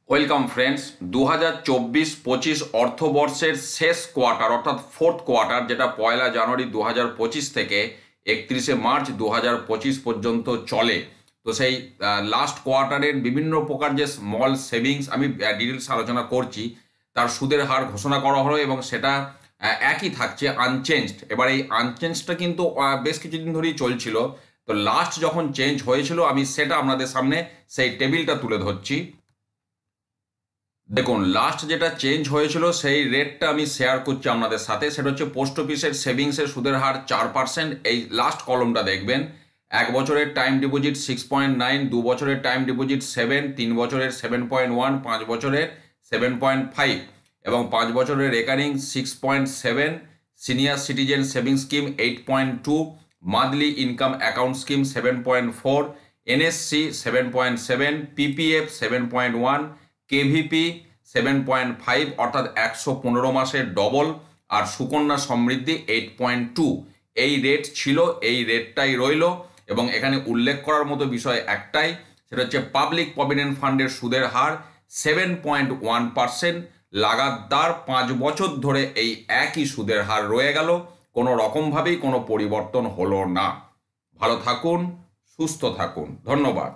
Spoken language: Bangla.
Welcome friends. 2024-25 অর্থবর্ষের শেষ কোয়ার্টার অর্থাৎ ফোর্থ কোয়ার্টার, যেটা 1 জানুয়ারি 2025 থেকে 31 মার্চ 2025 পর্যন্ত চলে। তো সেই লাস্ট কোয়ার্টারের বিভিন্ন প্রকার যে স্মল সেভিংস আমি ডিটেলস আলোচনা করছি, তার সুদের হার ঘোষণা করা হলো এবং সেটা একই থাকছে, আনচেঞ্জড। এবার এই আনচেঞ্জটা কিন্তু বেশ কিছুদিন ধরেই চলছিল। তো লাস্ট যখন চেঞ্জ হয়েছিল আমি সেটা আপনাদের সামনে সেই টেবিলটা তুলে ধরছি। দেখুন, লাস্ট যেটা চেঞ্জ হয়েছিল সেই রেটটা আমি শেয়ার করছি আপনাদের সাথে। সেটা হচ্ছে পোস্ট অফিসের সেভিংসের সুদের হার 4%। এই লাস্ট কলমটা দেখবেন। 1 বছরের টাইম ডিপোজিট 6.9, 2 বছরের টাইম ডিপোজিট 7, 3 বছরের 7.1, 5 বছরের 7.5 এবং 5 বছরের recurring 6.7, senior citizen savings scheme 8.2, monthly income account scheme 7.4, NSC 7.7, PPF 7.1, KVP 7.5 অর্থাৎ 115 মাসের ডবল, আর সুকন্যা সমৃদ্ধি 8.2। এই রেট ছিল, এই রেটটাই রইল। এবং এখানে উল্লেখ করার মতো বিষয় একটাই, সেটা হচ্ছে পাবলিক প্রভিডেন্ট ফান্ডের সুদের হার 7.1%। লাগাতার 5 বছর ধরে এই একই সুদের হার রয়ে গেল, কোনো রকমভাবেই কোনো পরিবর্তন হলো না। ভালো থাকুন, সুস্থ থাকুন, ধন্যবাদ।